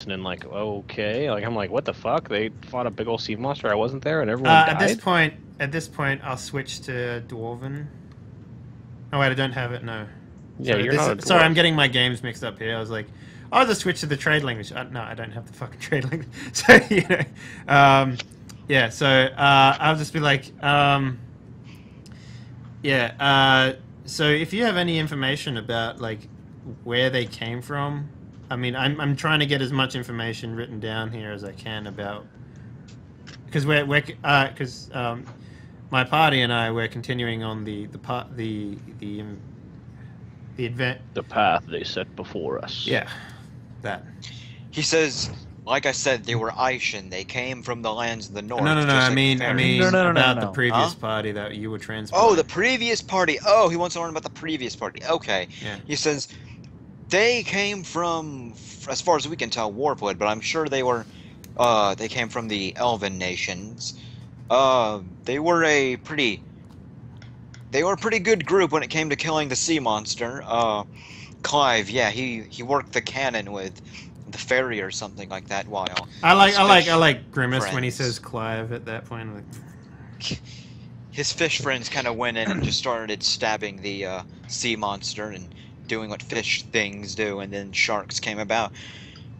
listening like, okay. Like, I'm like, what the fuck? They fought a big old sea monster. I wasn't there and everyone died? At this point, I'll switch to Dwarven. Oh wait, I don't have it. No. Yeah, you're not a dwarf. Sorry, I'm getting my games mixed up here. I was like, I'll just switch to the trade language. No, I don't have the fucking trade language. So yeah. So I'll just be like, so if you have any information about like where they came from, I mean, I'm trying to get as much information written down here as I can about because my party and I were continuing on the event. The path they set before us. Yeah, that. He says, like I said, they were Aishin. They came from the lands of the north. No. I mean, about the previous Huh? party that you were transporting. Oh, the previous party. Oh, he wants to learn about the previous party. Okay. Yeah. He says, they came from, as far as we can tell, Warpwood, but I'm sure they were, they came from the Elven nations. They were a pretty good group when it came to killing the sea monster. Clive, yeah, he worked the cannon with the ferry or something like that while I like Grimace when he says Clive at that point. Like, his fish friends kind of went in and just started stabbing the sea monster and doing what fish things do, and then sharks came about.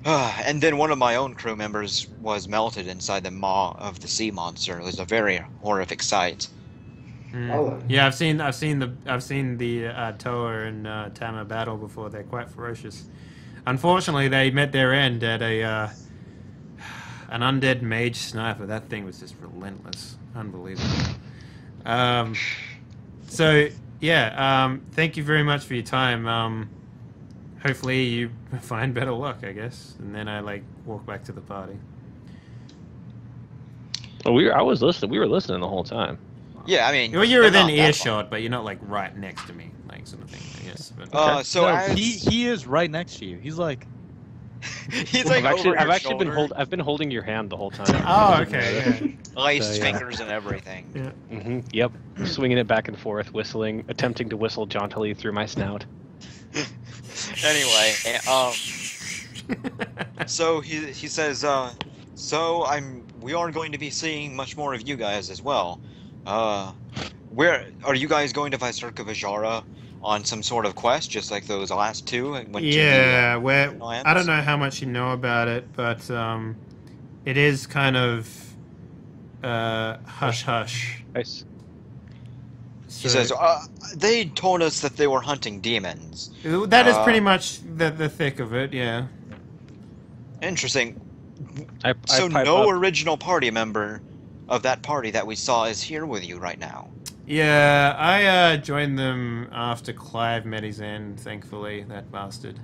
And then one of my own crew members was melted inside the maw of the sea monster. It was a very horrific sight. Yeah, I've seen the Toa and Tama battle before. They're quite ferocious. Unfortunately, they met their end at an undead mage sniper. That thing was just relentless, unbelievable. So yeah, thank you very much for your time. Hopefully you find better luck, I guess. And then I walk back to the party. Well, I was listening. We were listening the whole time. Yeah, I mean, well, you're within earshot, but you're not right next to me, sort of thing, I guess. But, okay. So no, he is right next to you. He's like, I've been holding your hand the whole time. Oh, okay. Yeah. Laced fingers and everything. Yeah. Mm-hmm. Yep. Swinging it back and forth, whistling, attempting to whistle jauntily through my snout. Anyway, so he says, we are going to be seeing much more of you guys as well. Where are you guys going to Visirka Vajara on some sort of quest, just like those last two? I don't know how much you know about it, but it is kind of hush hush. Nice. He says, they told us that they were hunting demons. That is pretty much the thick of it, yeah. Interesting. So no original party member of that party that we saw is here with you right now. Yeah, I joined them after Clive met his end, thankfully, that bastard.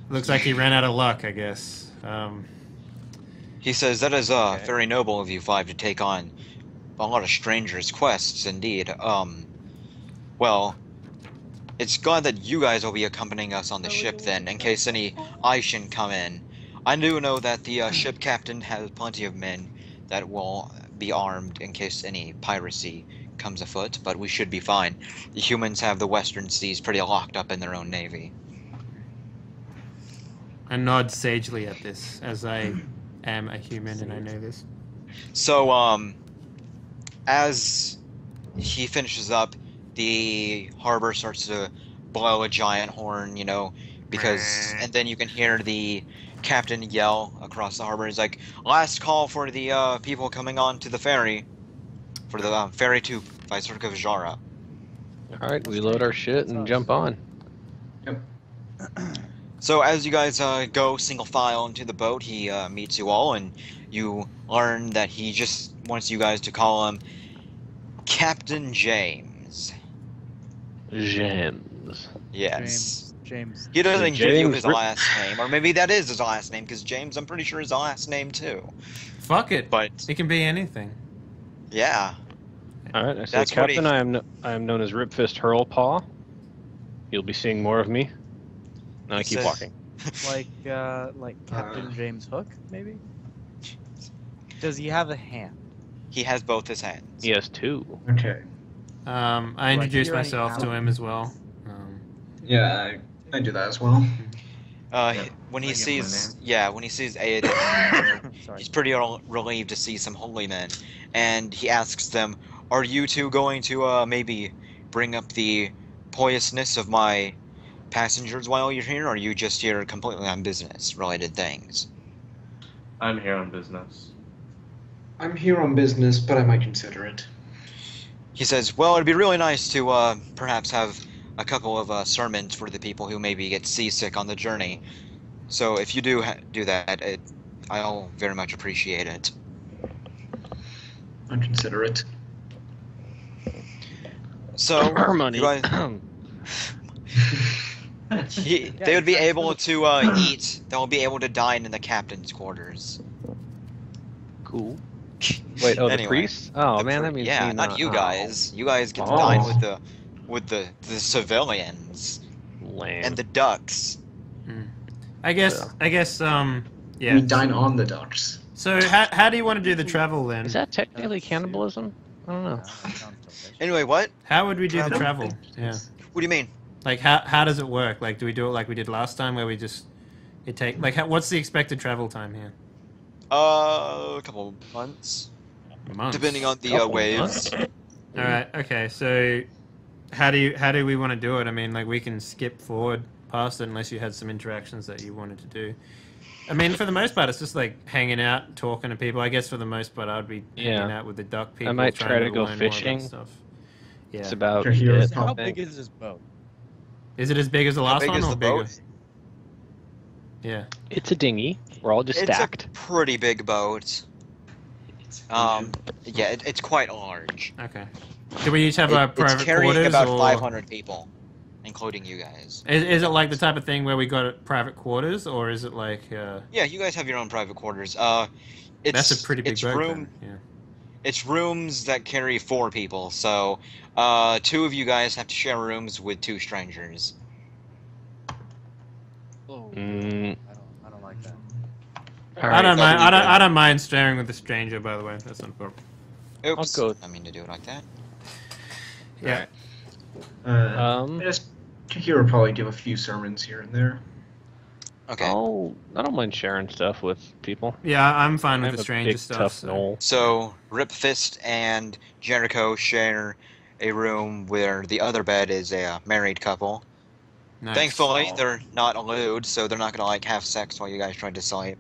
Looks like he ran out of luck, I guess. He says, that is very noble of you five to take on a lot of strangers' quests, indeed. Well, it's glad that you guys will be accompanying us on the ship then, in case any Aishin come in. I do know that the ship captain has plenty of men that will be armed in case any piracy comes afoot, but we should be fine. The humans have the western seas pretty locked up in their own navy. I nod sagely at this, as I am a human and I know this. So, as he finishes up, the harbor starts to blow a giant horn, because... And then you can hear the captain yell across the harbor. He's like, last call for the people coming on to the ferry. For the ferry to Visirka Vajara. Alright, we load our shit and jump on. Yep. So as you guys go single file into the boat, he meets you all, and you learn that he just wants you guys to call him Captain James. James. Yes. James. He doesn't give you his James last name, or maybe that is his last name, because James, I'm pretty sure, is his last name too. Fuck it. But It can be anything. yeah, Alright, I say, That's what Captain, I am known as Ripfist Hurlpaw. You'll be seeing more of me. Now I He keep says- walking. Like Captain James Hook, maybe? Does he have a hand? he has both his hands. He has two. Okay. I introduced hear any myself to him as well. Yeah, I do that as well. When he Bring up my sees, name. when he sees Aiden, Sorry. he's pretty relieved to see some holy men, and he asks them, "Are you two going to maybe bring up the piousness of my passengers while you're here, or are you just here completely on business-related things?" I'm here on business. I'm here on business, but I might consider it. He says, "Well, it'd be really nice to perhaps have a couple of sermons for the people who maybe get seasick on the journey. So if you do do that, I'll very much appreciate it." I'd consider it. So Our money. you guys- they would be able to eat. They'll be able to dine in the captain's quarters. Cool. Wait, the Anyway, priests? Oh The man, pri- that means yeah, me not you guys. You guys get to Oh. dine with the civilians Lame. and the ducks. I guess. Yeah. We dine on the ducks. So how do you want to do the travel then? Is that technically cannibalism? I don't know. Anyway, what? How would we do the Travel? travel? Yeah. What do you mean? Like how does it work? Like do we do it like we did last time, where we just what's the expected travel time here? A couple months, Months. depending on the Couple waves. months? All right. Okay. So how do we want to do it? I mean, like we can skip forward past it unless you had some interactions that you wanted to do. I mean, for the most part, it's just like hanging out, talking to people. I guess for the most part, I'd be hanging out with the duck people. might trying try to go learn more about fishing. stuff. Yeah. It's about Your hero's it, How I How think. big is this boat? Is it as big as the How last big one is or the bigger? boat? Yeah. It's a dinghy. We're all just It's stacked. a pretty big boat. Yeah, it's quite large. Okay. Do we each have our It's private carrying quarters about or 500 people, including you guys. Is it like the type of thing where we got private quarters, or is it like? Yeah, you guys have your own private quarters. It's That's a pretty big boat. room. Then. Yeah. It's rooms that carry 4 people, so 2 of you guys have to share rooms with 2 strangers. Oh, Mm. I don't like that. All I don't that'll mind. be good. I don't mind staring with a stranger. By the way, that's not a problem. Oops, go- I mean to do it like that. Yeah. Um, I guess Tahir will probably give a few sermons here and there. Okay. I don't mind sharing stuff with people. Yeah, I'm fine I with have the a stranger big, stuff. tough so- knoll. So Ripfist and Jericho share a room where the other bed is a married couple. Nice. Thankfully, they're not lewd, so they're not gonna like have sex while you guys try to sleep.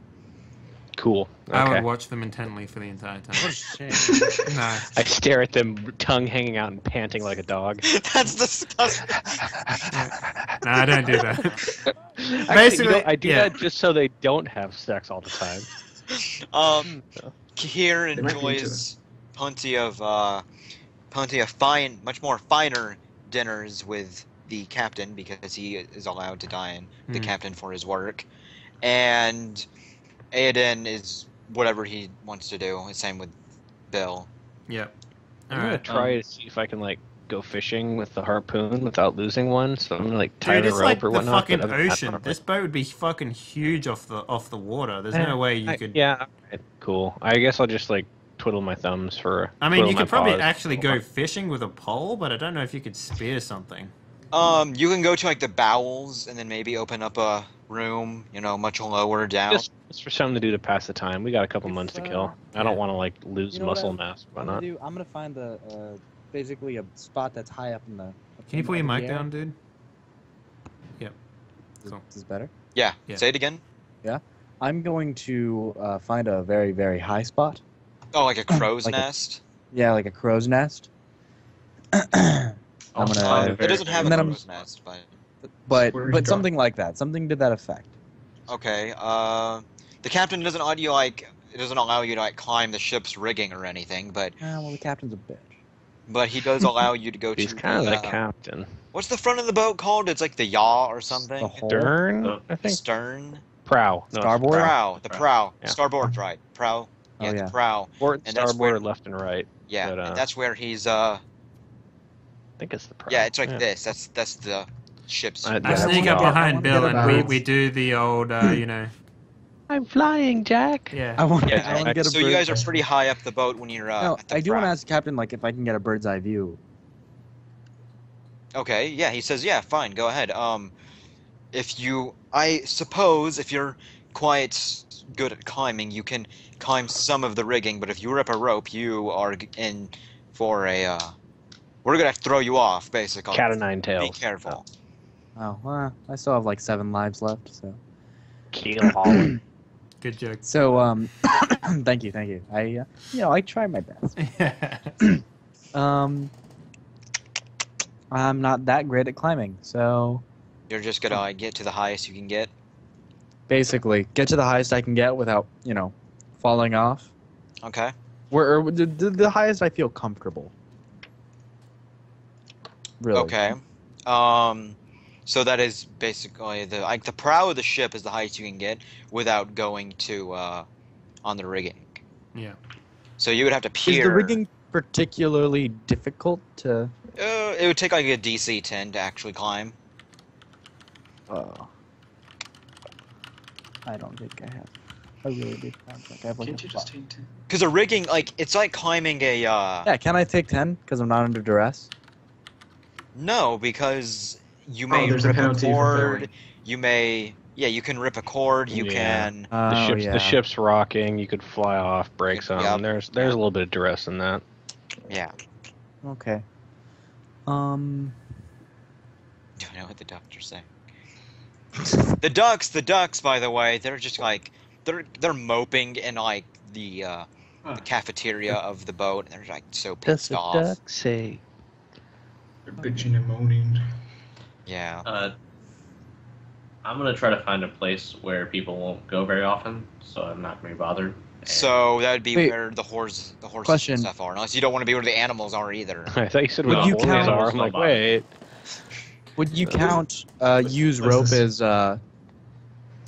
Cool. I Okay. would watch them intently for the entire time. What a shame. No. I stare at them, tongue hanging out and panting like a dog. That's disgusting. No, I don't do that. Actually, Basically, I do yeah. that just so they don't have sex all the time. Kihir They might be into enjoys plenty of fine, much more finer dinners with the captain because he is allowed to dine the Hmm. captain for his work, and Aiden is whatever he wants to do. Same with Bill. Yep. I'm All gonna right. try to see if I can like go fishing with the harpoon without losing one. So I'm gonna like tie Dude, the it's rope like or the whatnot. fucking but other than that, ocean. I don't This boat would be fucking huge off the water. There's really- no way you could. Yeah. alright, cool. I guess I'll just like twiddle my thumbs for. I mean, twiddle you my could probably paws. actually go fishing with a pole, but I don't know if you could spear something. You can go to like the bowels and then maybe open up a room, much lower down. Just for something to do to pass the time. We got a couple If, months to uh, kill. I don't want to like lose You know what muscle I- mass, I'm whatnot. gonna do. I'm gonna find the basically a spot that's high up in the. Can you put your mic down, dude? Is Cool. this better? Yeah. Yeah. Say it again. I'm going to find a very very high spot. Oh, like a crow's Like a- nest. Yeah, like a crow's nest. I'm Also, gonna. It doesn't have and a then I'm- crow's nest, but But Where's but it something like that. Something to that effect. okay. The captain doesn't allow you it doesn't allow you to like climb the ship's rigging or anything, but Ah, well, the captain's a bitch. he does allow you to go He's to kind of the the, captain. what's the front of the boat called? It's like the yaw or something. The whole. Stern, I The think. stern. Prow. No, Starboard? Prow. The prow. Yeah. Starboard, right? Prow. Yeah, Oh, the yeah. prow. Port, And that's starboard, where- left and right. Yeah, But, and that's where he's I think it's the prow. Yeah, it's like this. That's the ship's. I- I Yeah, sneak I up wanna behind get Bill and we, about- we do the old, I'm flying, Jack. yeah. I want. Yeah, I want to get a so bird. you guys are pretty high up the boat when you're No, at the I do want to prow. ask the captain like if I can get a bird's eye view. Okay, yeah, he says, yeah, fine, go ahead. I suppose if you're quite good at climbing, you can climb some of the rigging, but if you rip a rope, you are in for a, we're gonna throw you off, basically. Cat o' nine tails. Be careful. Oh, well, I still have like 7 lives left, so. Keel hauling. Good joke. So, thank you. I, I try my best. I'm not that great at climbing, so You're just gonna get to the highest you can get. basically, get to the highest I can get without, falling off. Okay. Or the highest I feel comfortable. Really. Okay. So that is basically the prow of the ship is the highest you can get without going to on the rigging. Yeah. So you would have to peer. Is the rigging particularly difficult to? It would take like a DC 10 to actually climb. I don't think I have. I really do. I have like Can't you just take 10? Because a rigging, like, it's like climbing a. Yeah, can I take 10? Because I'm not under duress. No, because you may there's a rip a penalty for cord. failing. You may. Yeah, you can rip a cord. You Yeah. can. The ship's rocking. You could fly off, break some. Yep. There's a little bit of duress in that. Yeah. Okay. Don't know what the ducks are saying. The ducks, by the way, they're just like they're moping in like the cafeteria of the boat. They're like so pissed off. ducks say. They're bitching and moaning. Yeah. I'm gonna try to find a place where people won't go very often, so I'm not gonna be bothered. And So that would be Wait. where the horses Question. and stuff are. Unless you don't want to be where the animals are either. I thought you said Would where the you horses count- are. I'm like, wait. Would you count use what's rope this? as No,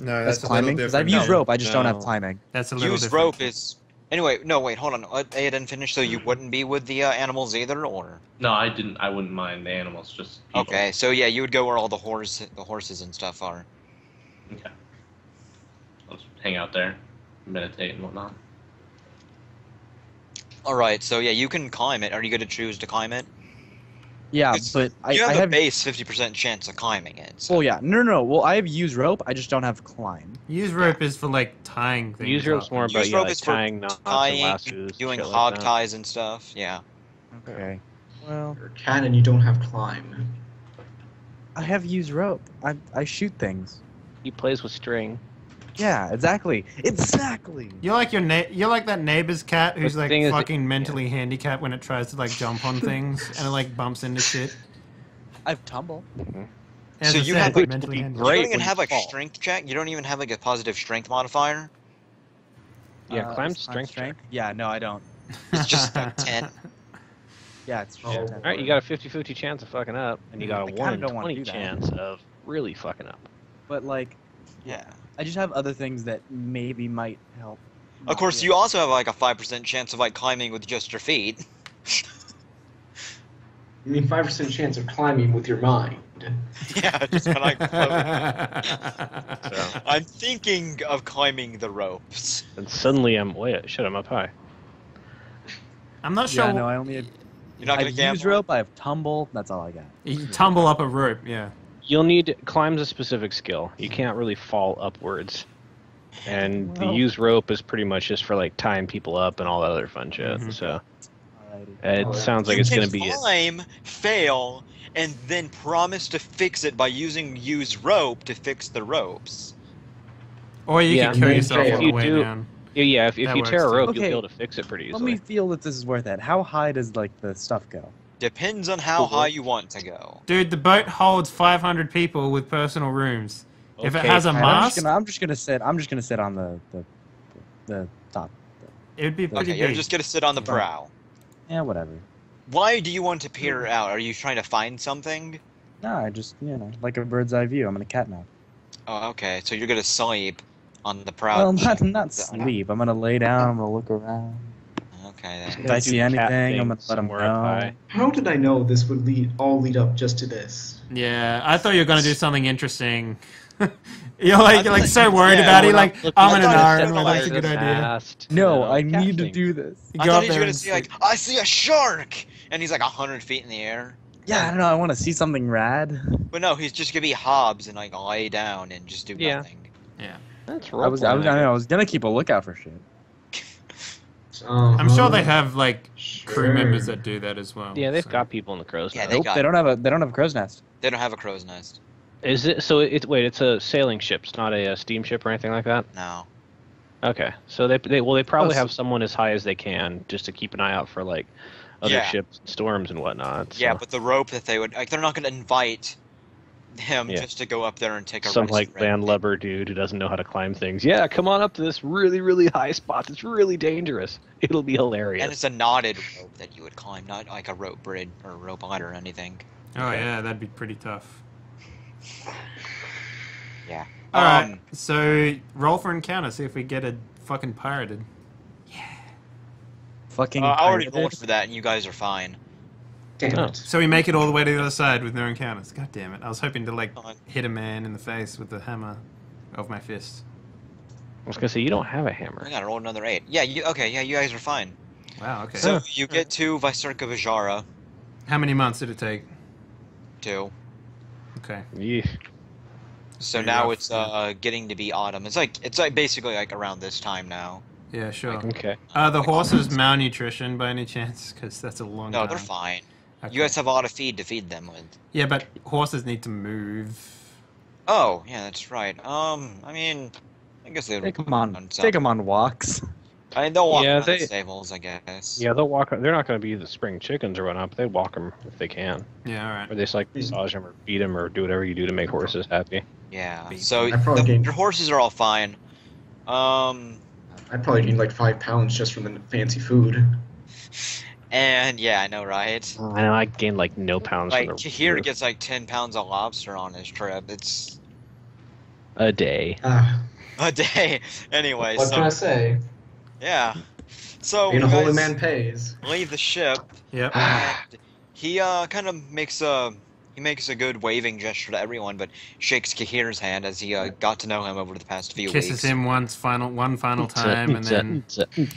as that's a little climbing? Because I've different. used rope, I just don't have No. climbing. That's a little Use different. rope is. Anyway, no, wait, hold on. I didn't finish, so you wouldn't be with the animals either, or? No, I didn't. I wouldn't mind the animals, just people. Okay, so yeah, you would go where all the horses and stuff are. Okay. Let's hang out there, meditate and whatnot. All right, so yeah, you can climb it. Are you going to choose to climb it? Yeah, It's- but You I have a have. base 50% chance of climbing it. So. Well, yeah, no. Well, I have used rope. I just don't have climb. Use rope is for like tying things. Use rope's up. more about Use rope like is for tying knots and tying, lassos, doing shit hog like that. ties and stuff. Yeah. Okay. Well, You're a cat and you don't have climb. I have used rope. I shoot things. He plays with string. Yeah, exactly. Exactly. You're like you're like that neighbor's cat who's The like thing is, fucking mentally handicapped when it tries to like jump on things and it like bumps into shit. I've tumbled. As So I you said, have, it's like, mentally be handicapped. You great don't even when have you like a fall. strength check. You don't even have like a positive strength modifier. Yeah, climb's Is strength check. Yeah, no, I don't. It's just like 10. Yeah, it's just Oh. 10. Alright, you got a 50-50 chance of fucking up, and you got a I kinda 1 in don't wanna 20 do that. chance of really fucking up. But like, Yeah. I just have other things that maybe might help. Of course, you also have like a 5% chance of like climbing with just your feet. I mean, 5% chance of climbing with your mind. Yeah, just when I float. So, I'm thinking of climbing the ropes. and suddenly I'm I'm up high. I'm not sure. Yeah, no, I only have. You're not gonna I've gamble. used rope. I have tumble. That's all I got. You tumble up a rope, yeah. You'll need climb's a specific skill. You can't really fall upwards. And the Well- use rope is pretty much just for like tying people up and all that other fun shit. Mhm. So Alrighty. it sounds like You it's can gonna be climb, fail, and then promise to fix it by using used rope to fix the ropes. Or you Yeah, can kill and yourself if on the you way do- down. yeah. If That you works tear a too. rope, Okay. you'll be able to fix it pretty Let me easily. feel that this is worth it. How high does like the stuff go? Depends on how high you want to go. Dude, the boat holds 500 people with personal rooms. If it Okay, has a Alright, mast, I'm just gonna sit. I'm just gonna sit on the top. it would be pretty Okay, you're big. just gonna sit on the Fine. prow. Yeah, whatever. Why do you want to peer out? Are you trying to find something? No, I just like a bird's eye view. I'm gonna catnap. Oh, okay. So you're gonna sleep on the prow. Well, not sleep. I'm gonna lay down. I'm gonna look around. Okay If then. I Do see cat anything, I'm gonna things let 'em somewhere up know. high. How did I know this would lead up just to this? Yeah, I thought you were gonna do something interesting. You're like thought- so worried yeah, about it. we're Like not looking I'm at an the Aaron, stabilizer that's a good idea. Fast, No, I cat need to things. do this. You I go thought up he was there gonna and see like, I see a shark, and he's like 100 feet in the air. Yeah, I don't know. I want to see something rad. But no, he's just gonna be Hobbs and like lay down and just do Yeah. nothing. Yeah. That's I was gonna keep a lookout for shit. I'm sure they have like crew members that do that as well. Yeah, they've so. got people in the crow's Yeah, nest. they Nope, got- they don't have a crow's nest. They don't have a crow's nest. Is it so? It's a sailing ship. It's not a steamship or anything like that. No. Okay, so they probably Oh, have someone as high as they can just to keep an eye out for like other Yeah. ships, storms and whatnot. Yeah, so but the rope that they would like, they're not gonna invite him Yeah. just to go up there and take a some rest like or anything. landlubber dude who doesn't know how to climb things. Yeah, come on up to this really really high spot. It's really dangerous. It'll be hilarious. And it's a knotted rope that you would climb, not like a rope bridge or a rope ladder or anything. Oh yeah, that'd be pretty tough. Yeah. All right, so roll for encounter. See if we get a fucking pirated. Fucking. I already pirated. rolled for that, and you guys are fine. Damn Oh. it. So we make it all the way to the other side with no encounters. God damn it! I was hoping to like Fine. hit a man in the face with the hammer of my fist. I was gonna say you don't have a hammer. I gotta roll another 8. Yeah, you guys are fine. Wow. Okay. So you get to Visarka Vajara, How many months did it take? too. Okay. Yeesh. So Pretty now rough, it's getting to be autumn. It's like basically like around this time now. Yeah. Sure. Okay. The horses malnutrition by any chance? Because that's a long No, time. they're fine. Okay. You guys have a lot of feed to feed them with. Yeah, but horses need to move. Oh, yeah, that's right. I mean, I guess they Take them on walks. I mean, they'll walk Yeah, around the they- stables, I guess. Yeah, they'll walk. They're not gonna be the spring chickens or whatnot, but they walk them if they can. Yeah. All right. Or they just like massage them or feed them or do whatever you do to make horses happy. Yeah. Beef. So I probably gained- your horses are all fine. I probably gained like 5 pounds just from the fancy food. And yeah, I know, right? I know I gained like no pounds Like from the Kahir gets like 10 pounds of lobster on his trip. It's a day. a day. Anyway, What so can I say? yeah. So Being you a holy guys man pays. leave the ship. Yep. And he kind of makes a good waving gesture to everyone, but shakes Kahir's hand as he got to know him over the past few Kisses weeks. him one final time, and then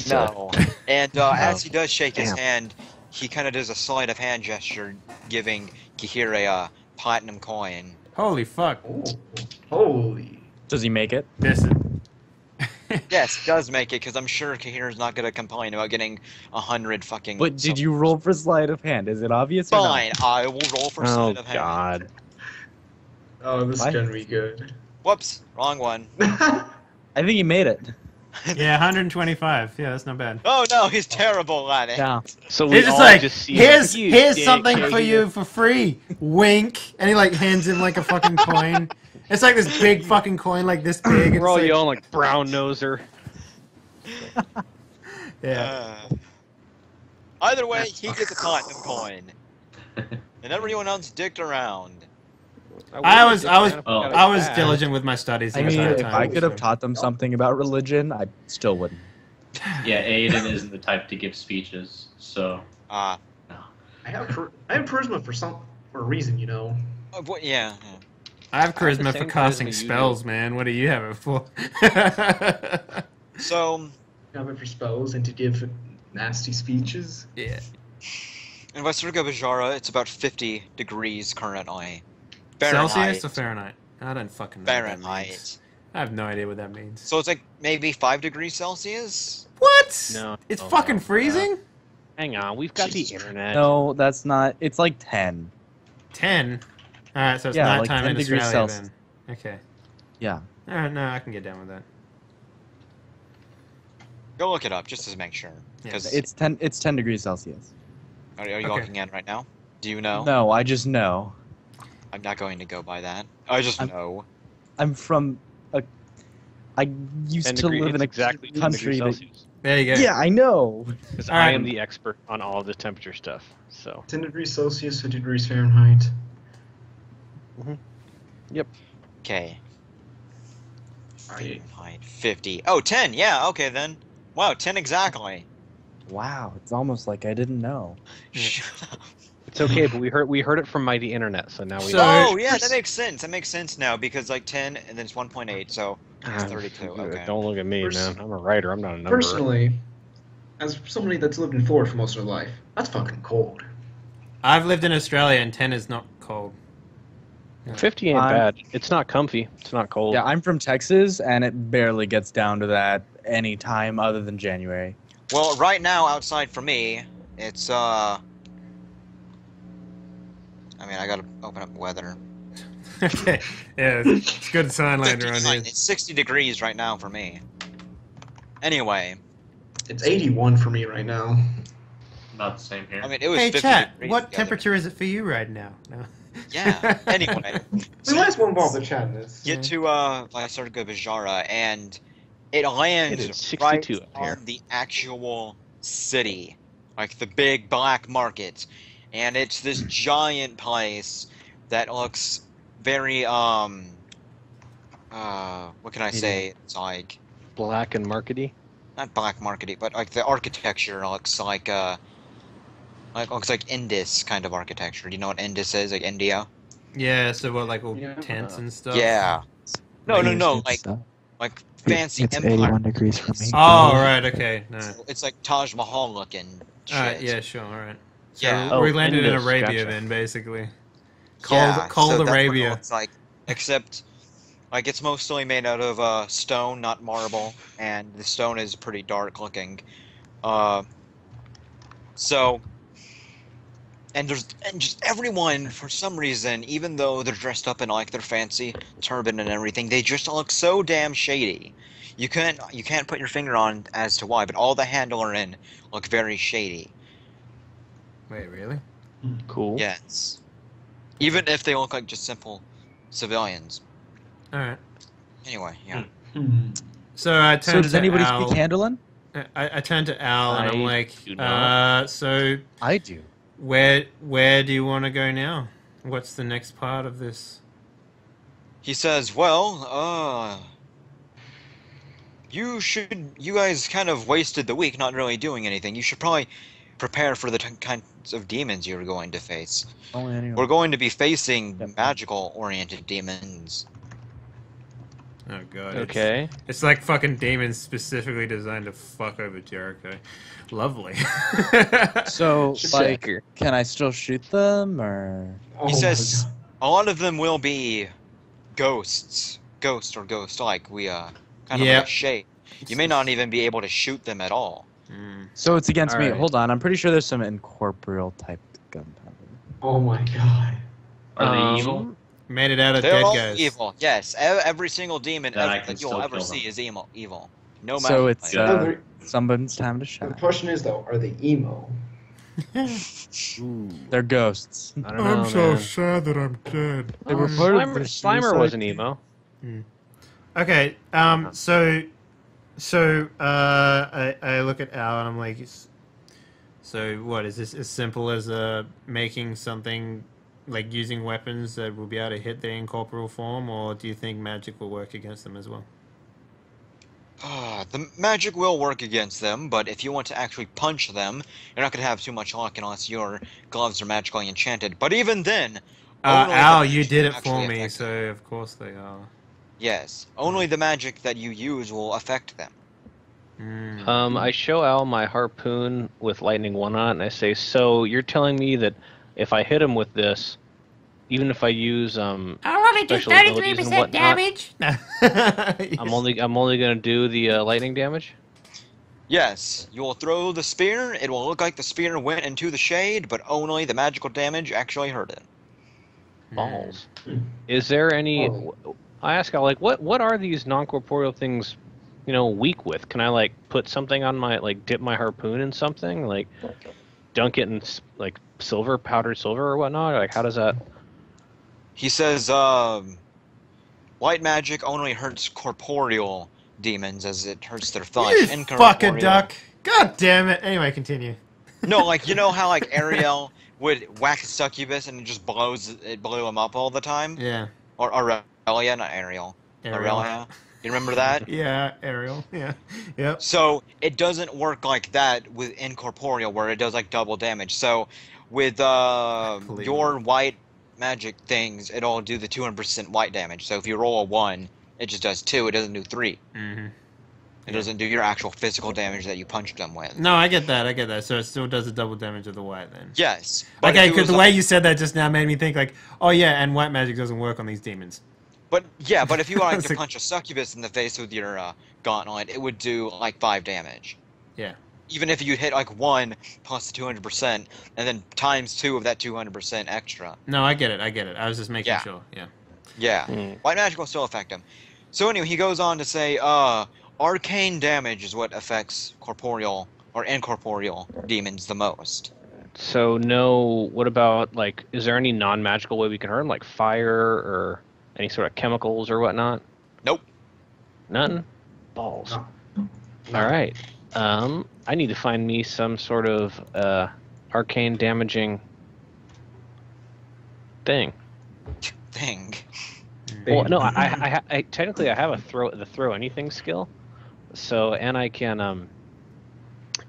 No. And as he does shake his Damn. hand, he kind of does a sleight of hand gesture, giving Kahir a platinum coin. holy fuck! Oh, holy. Does he make it? This is Yes, he does make it, because I'm sure Kahir's not going to complain about getting 100 fucking... But did you roll for sleight of hand? Is it obvious or not? Fine, I will roll for Oh sleight of hand. God. Oh, this What? is gonna be good. Whoops, wrong one. I think he made it. yeah, 125. Yeah, that's not bad. Oh no, he's terrible at it. Yeah. So we He's just all like, just see here's him, "You here's dick, something hey, for you for free. Wink, and he like hands him like a fucking coin. It's like this big fucking coin, like this big. It's We're all like, yelling like brown noser. yeah. Either way, he gets a platinum coin. And everyone else dicked around. I was Bad. diligent with my studies. I the mean, entire if time, I could have so- taught them something about religion, I still wouldn't. Yeah, Aiden isn't the type to give speeches, so Uh, I have charisma for a reason, you know. what, yeah. I have I have the charisma for same casting charisma you do. spells, man. What do you have it for? So, I have it for spells and to give nasty speeches. yeah. in Visarka Vajara, it's about 50 degrees currently. Celsius or Fahrenheit? I don't fucking know. What that means. Fahrenheit. I have no idea what that means. So it's like maybe 5 degrees Celsius? What? No. It's Oh, fucking no. freezing? Hang on, we've got the Jesus. internet. No, that's not. It's like 10. 10? Alright, so it's Yeah, like nighttime 10 in degrees Australia Celsius. then. Okay. Yeah. Alright, no, I can get down with that. Go look it up just to make sure. Yeah, Because It's 10. It's 10 degrees Celsius. are you Okay. looking at it right now? Do you know? No, I just know. I'm not going to go by that. I just I'm- know. I'm from a. I used 10 to degree- live in it's a exactly 10 country degrees that. Celsius. There you go. Yeah, I know. Because All I right. am the expert on all of this temperature stuff. So 10 degrees Celsius, 50 degrees Fahrenheit. Okay. I, Fahrenheit 50. Oh, 10. Yeah, okay then. Wow, 10 exactly. Wow, it's almost like I didn't know. it's okay, but we heard it from Mighty Internet, so now we. So- know. Oh, yeah, that makes sense. That makes sense now because like 10 and then it's 1.8, so it's 32. Okay. Don't look at me, man. I'm a writer. I'm not a number. personally, as somebody that's lived in Florida for most of their life, that's fucking cold. I've lived in Australia, and 10 is not cold. 50 ain't bad. It's not comfy. It's not cold. Yeah, I'm from Texas, and it barely gets down to that any time other than January. Well, right now outside for me, it's I mean, I gotta open up weather. Okay, yeah, it's good sign language around here. It's 60 degrees right now for me. Anyway, It's 81 for me right now. About the same here. I mean, it was Hey, 50 chat, degrees what the other temperature is it for you right now? No. Yeah. Anyway, We might as well involve the chat in this. get to Lyserga Vijara, and it lands It is 62 right up here. on the actual city, like the big black market, and it's this giant place that looks very what can I say? It's like Black and markety. not black markety, but like the architecture looks like looks like Indus kind of architecture. Do you know what Indus is? Like India? Yeah, so what, like all Yeah. tents and stuff? Yeah. No, like fancy It's empire. 81 degrees for me. Oh, right, okay. No. It's like Taj Mahal looking shit. Alright, yeah, sure, alright. So Yeah. we landed in Indus, Arabia gotcha. then, basically. Yeah, Cold so that's what it Arabia. looks like, except like it's mostly made out of stone, not marble, and the stone is pretty dark looking. So, and just everyone for some reason, even though they're dressed up in like their fancy turban and everything, they just look so damn shady. You can't put your finger on as to why, but all the handlerin look very shady. Wait, really? Cool. Yes. Even if they look like just simple civilians. Alright. Anyway, yeah. So I turned So does to anybody Al. speak Handlin? I turned to Al and I'm I like, do not. so I do. where do you want to go now? What's the next part of this? He says, well, you guys kind of wasted the week not really doing anything. You should probably prepare for the kinds of demons you're going to face. Only anyone. We're going to be facing Yep. magical-oriented demons. Oh god. Okay. It's like fucking demons specifically designed to fuck over Jericho. Lovely. So, like, Sucker. can I still shoot them, or? Oh He my says God. a lot of them will be ghosts. Ghost-like. We, kind of Yep. like a shade. You may not even be able to shoot them at all. Mm. So it's against me. Alright. Hold on, I'm pretty sure there's some incorporeal type gunpowder. Oh my God. Are they evil? Made it out of They're dead all guys. evil. Yes, every single demon Then I ever, can that you'll still ever kill see them. is evil. No matter. So it's Yeah. No, they're- someone's time to the shine. question is though, are they emo? Ooh. They're ghosts. I don't know, man. sad that I'm dead. They were part of the Slimer suicide was an team. emo. Okay, I look at Al and I'm like, so what, is this as simple as making something, like using weapons that will be able to hit their incorporeal form, or do you think magic will work against them as well? The magic will work against them, but if you want to actually punch them, you're not going to have too much luck unless your gloves are magically enchanted. But even then, only the Al, you magic did it actually for me, affect so them. of course they are. Yes, only the magic that you use will affect them. Mm. I show Al my harpoon with lightning 1 on it, and I say, so you're telling me that if I hit him with this, even if I use I'll only do special abilities and 33% whatnot, damage. I'm only gonna do the lightning damage? Yes, you will throw the spear, it will look like the spear went into the shade, but only the magical damage actually hurt it. Balls. Is there any? I ask Al, like, what are these non-corporeal things, weak with? Can I like put something on my dip my harpoon in something, like dunk it in like powdered silver or whatnot? Like, how does that? He says, light magic only hurts corporeal demons as it hurts their flesh. You fuck a Incorporeal- duck. God damn it. Anyway, continue. No, like, you know how like Ariel would whack a succubus and it blew him up all the time? Yeah. Or Aurelia, not Ariel. Aurelia. You remember that? Yeah, Ariel. Yeah. Yep. So it doesn't work like that with incorporeal, where it does like double damage. So with your white magic things, it'll do the 200% white damage. So if you roll a 1, it just does 2. It doesn't do 3. Mm-hmm. It doesn't do your actual physical damage that you punched them with. No, I get that. So it still does the double damage of the white then. Yes. Okay, because the way you said that just now made me think like, oh yeah, and white magic doesn't work on these demons. But yeah, but if you wanted to punch a succubus in the face with your gauntlet, it would do like 5 damage. Yeah. Even if you hit like 1 plus the 200%, and then times 2 of that 200% extra. No, I get it. I was just making sure. Yeah. Yeah. White magic will still affect him. So anyway, he goes on to say, arcane damage is what affects corporeal or incorporeal demons the most. So no, what about, like, is there any non-magical way we can hurt him, like fire or any sort of chemicals or whatnot? Nope. None? Balls. No. Alright. I need to find me some sort of arcane damaging thing. Thing. Well, no, I technically I have the throw anything skill. So, and I can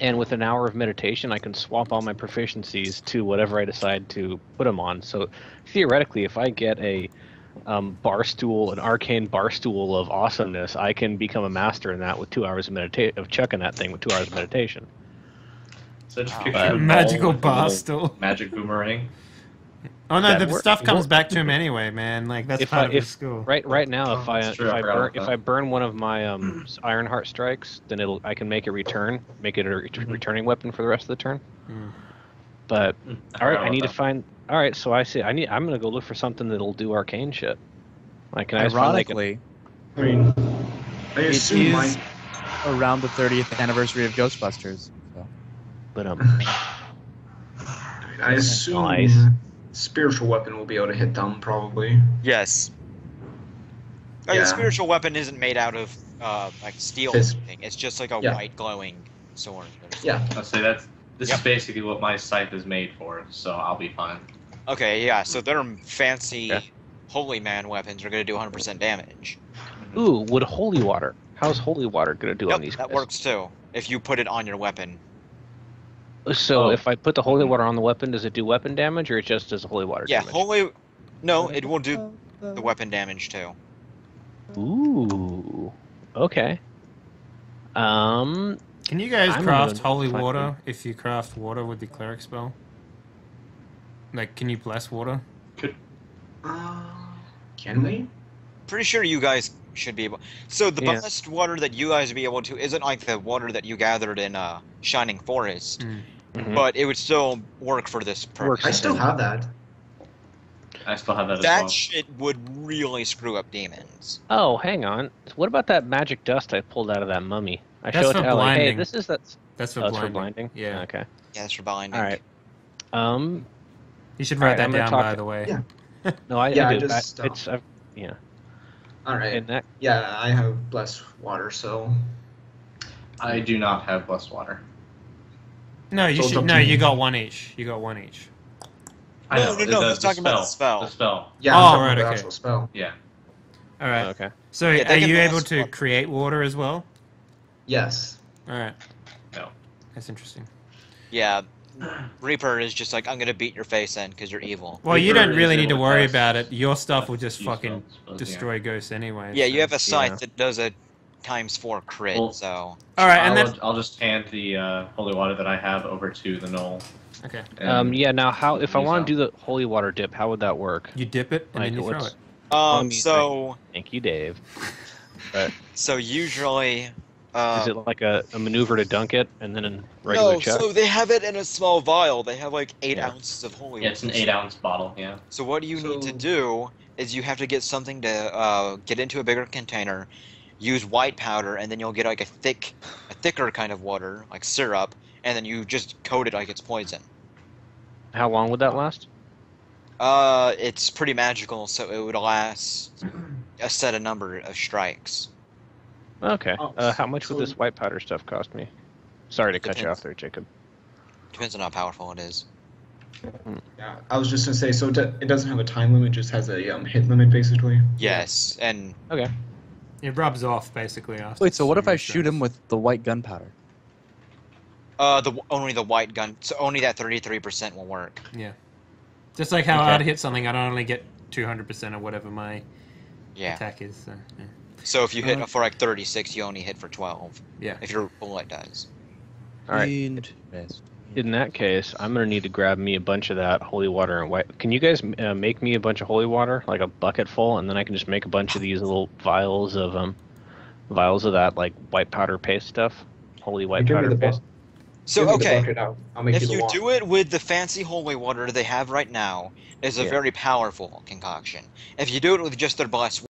and with an hour of meditation I can swap all my proficiencies to whatever I decide to put them on. So theoretically, if I get a bar stool, an arcane bar stool of awesomeness, I can become a master in that with 2 hours of chucking that thing with 2 hours of meditation. So just picture a magical ball bar with a stool. Magic boomerang. Oh no, the stuff comes back to him anyway, man. Like that's part of his school. Right now, That's true, I forgot if about I burn one of my Ironheart strikes, then I can make it return, make it a returning weapon for the rest of the turn. But all right, I need to find. All right, so I see. I'm gonna go look for something that'll do arcane shit. Like, can I just find, like, Ironically, I mean, I it assume is mine. around the 30th anniversary of Ghostbusters. So. but I assume Nice. spiritual weapon will be able to hit them probably. Yes. Like, Yeah. the spiritual weapon isn't made out of like steel or It's- anything. It's just like a yeah. white glowing sword. Yeah. I'll say this Yep. is basically what my scythe is made for, so I'll be fine. Okay, yeah. So their fancy Yeah. holy man weapons are going to do 100% damage. ooh, would holy water? How's holy water gonna do on Yep, these that guys? works too. If you put it on your weapon. So Oh. if I put the holy water on the weapon, does it do weapon damage, or it just does holy water Yeah, damage? No, it will do the weapon damage too. Ooh. Okay. Can you guys I'm craft gonna holy find water them. if you craft water with the cleric spell? Like, can you bless water? Can we? Pretty sure you guys should be able. So the Yeah. best water that you guys would be able to isn't like the water that you gathered in Shining Forest, Mhm. but it would still work for this purpose. Works. I still have that. I still have that as That well. shit would really screw up demons. Oh, hang on. What about that magic dust I pulled out of that mummy? I That's showed it for to Ellie. Hey, blinding. this is that. That's for Oh, it's blinding. for blinding. Yeah. Okay. Yeah, that's for binding. All right. You should All write right, that I'm gonna down, talk by to- the way. Yeah. No, I Yeah, I do. just, Yeah. All right. And that. Yeah, I have blessed water, so I do not have blessed water. No, you So it's should. up No, to you me. got one each. You got one each. I No, know, no, no, the he's talking about the spell. The spell, yeah. Oh, I'm talking right, about the okay. actual spell. yeah. All right. Okay. So, Yeah, they are can you bless able to water. create water as well? Yes. All right. No. That's interesting. Yeah, Reaper is just like, I'm gonna beat your face in because you're evil. Well, you Reaper don't really is need to able to worry cast- about it. Your stuff will just use fucking spells, yeah. destroy ghosts anyway. Yeah, so- you have a scythe yeah. that does a ×4 crit, Well- so... All right, and then I'll just hand the holy water that I have over to the knoll. okay, and Yeah. Now, how if I use want that. to do the holy water dip, how would that work? you dip it and Like, then you throw what's- it. I mean, So Thank you, Dave. usually... Is it like a maneuver to dunk it and then in regular no, chug? so they have it in a small vial. They have like 8 Yeah. ounces of holy Yeah, it's an water. 8-ounce bottle. Yeah. So what you need to So- do is you have to get something to get into a bigger container, use white powder, and then you'll get like a thicker kind of water, like syrup, and then you just coat it like it's poison. How long would that last? It's pretty magical, so it would last a set number of strikes. Okay. Oh, How much would so- this white powder stuff cost me? Sorry to cut you Depends. off there, Jacob. Depends on how powerful it is. Yeah. I was just gonna say, so it doesn't have a time limit; just has a hit limit, basically. Yes, and Okay. It rubs off basically after. Wait, so what if I some shoot him with the white gunpowder? only the white gun, so only that 33% will work. Yeah. Just like how Okay. I'd hit something, I'd only get 200% of whatever my Yeah. attack is. So, yeah. So if you hit for like 36, you only hit for 12. Yeah. If your bullet dies. All right. Interesting. In that case, I'm gonna need to grab me a bunch of that holy water and white. Can you guys make me a bunch of holy water, like a bucket full, and then I can just make a bunch of these little vials of that like white powder paste stuff, holy white powder paste. So okay, I'll make if you you the do it with the fancy holy water they have right now, it's a very powerful concoction. If you do it with just their blessed